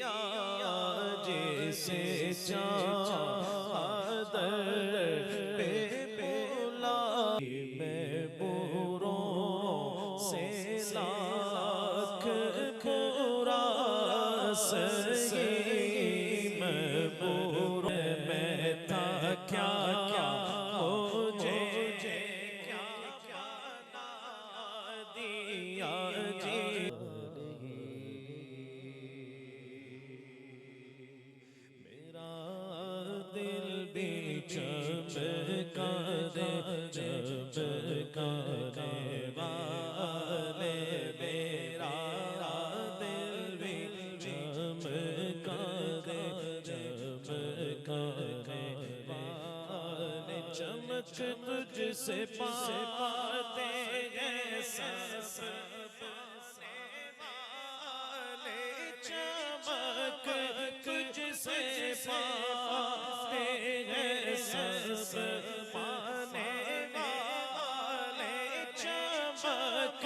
दिया जैसे चादर पे बोला मैं बुरों से लाख बुरा सही मैं बुरों में था क्या क्या मुझे क्या क्या ना दिया जी मेरा दिल भी चमका दे चमकाने वाले मेरा दिल भी चमका दे चमकाने वाले चमक तुझसे पाते हैं सब वाले चमक तुझसे पाते हैं सब पाने वाले चमक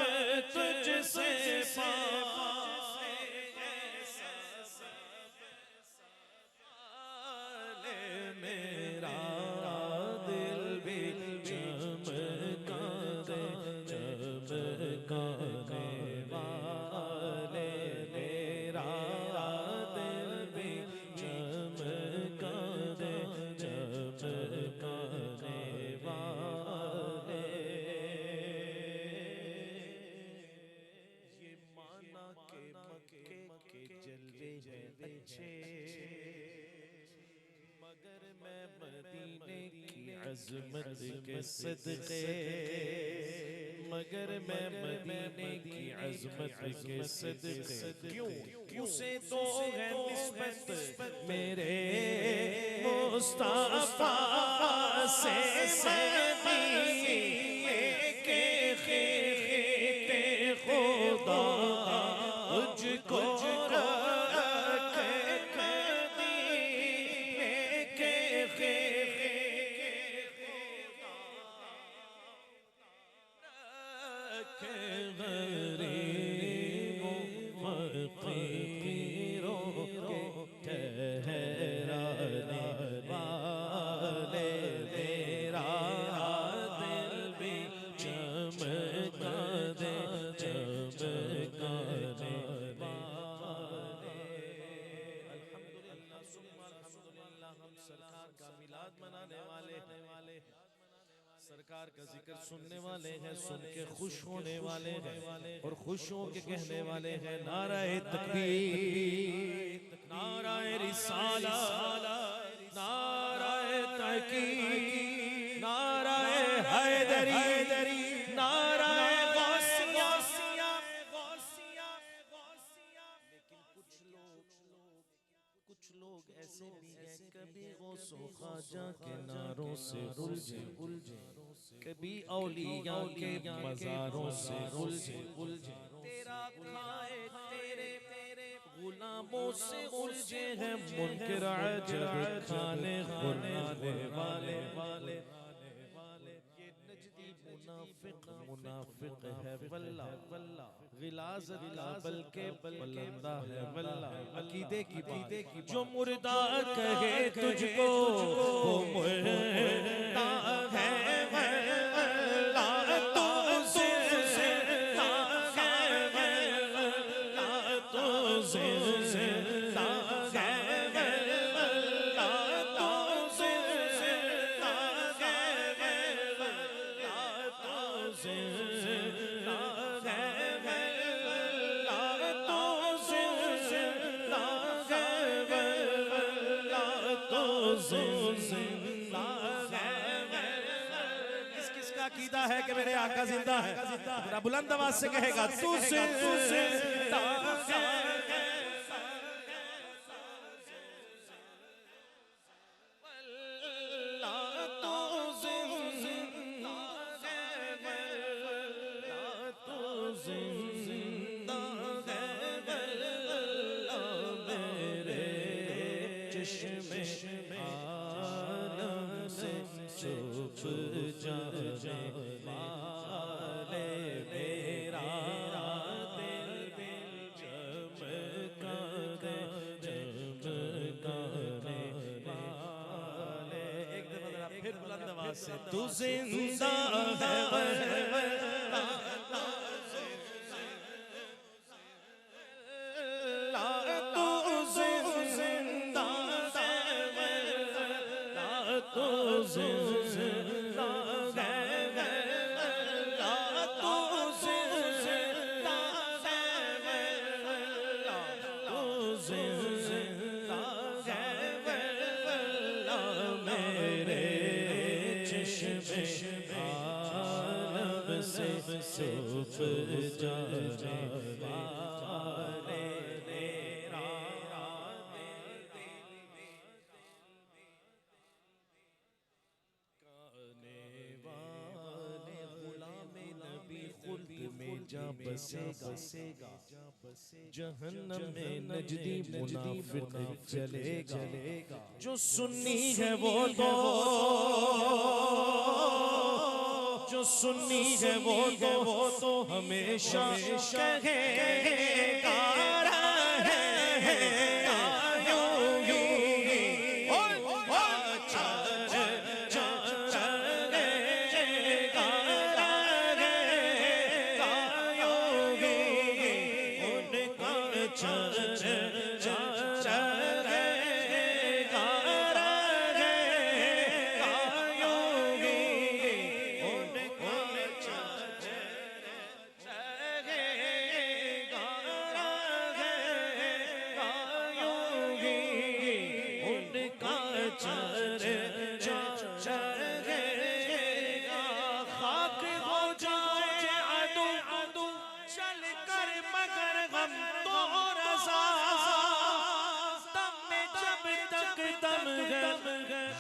तुझसे पाते हैं सब वाले मेरा दिल भी चमका दे चमकाने वाले मेरा दिल भी चमका दे चमकाने वाले ये माना के मक्के के जलवे हैं अच्छे मगर मैं मदीने की अज़मत के सदक़े मगर मैं मदीने की अज़मत के सदक़े क्यों उसे तो है निस्बत मेरे मुस्तफ़ा से मदीने के खीते खुदा मुझको सरकार का जिक्र सुनने वाले हैं सुन के खुश होने वाले हैं और खुश हो के कहने वाले हैं नाराए तकबीर नाराए रिसालत नाराए तहकीक नाराए हैदरी नाराए गौसिया लेकिन कुछ लोग ऐसे भी हैं कभी गौसो ख्वाजा के नारों से उलझे कभी औलिया के मज़ारों से उलझे तेरा खाए तेरे गुलामों से उलझे हैं मुनकर अजब खाने खुराने वाले ये नजदी मुनाफिक है वल्ला गिलाज़त का बल्कि बलंदा है वल्ला अकीदे की बात जो मुर्दा कहे तुझको वो मुर्दा है वल्ला तो जिंदा है वल्ला तो जिंदा है वल्ला तो जिंदा है वल्ला तो जिंदा है वल्ला तो जिंदा है वल्ला तो जिंदा है किसका अकीदा है कि मेरे आका जिंदा है मेरा बुलंद आवाज से कहेगा तू जिंदा है वाले मेरा दिल चमका दे तू जिंदा है बसेगा जहन्नम में नजदी मुनाफिक चलेगा जो सुन्नी है वो तो जो सुन्नी है वो तो हमेशा कहेगा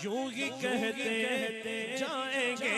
यूं ही कहते जाएंगे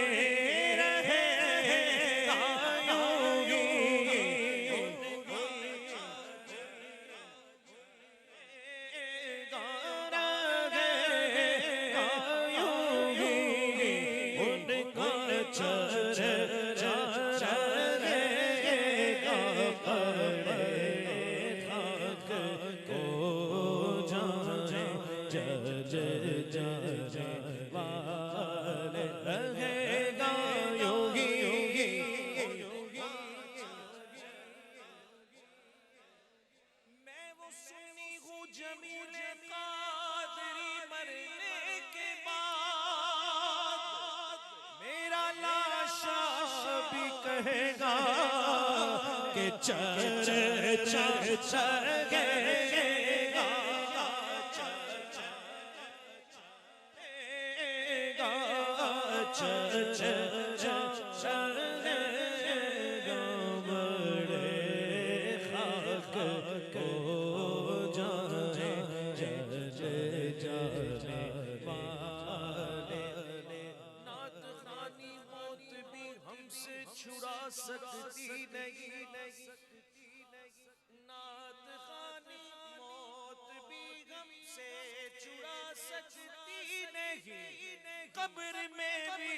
कब्र में भी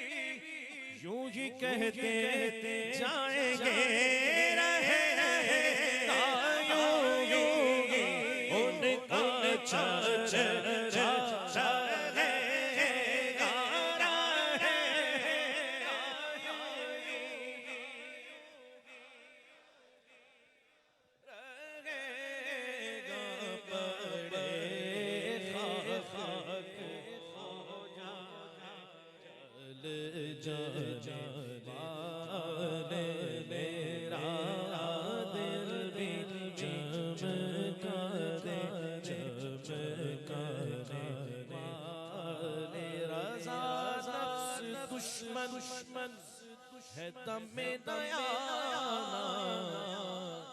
यूं ही कहते जाएंगे दुश्मन है दमे दयाना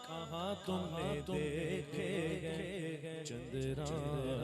कहाँ तुमने देखे चंद्रा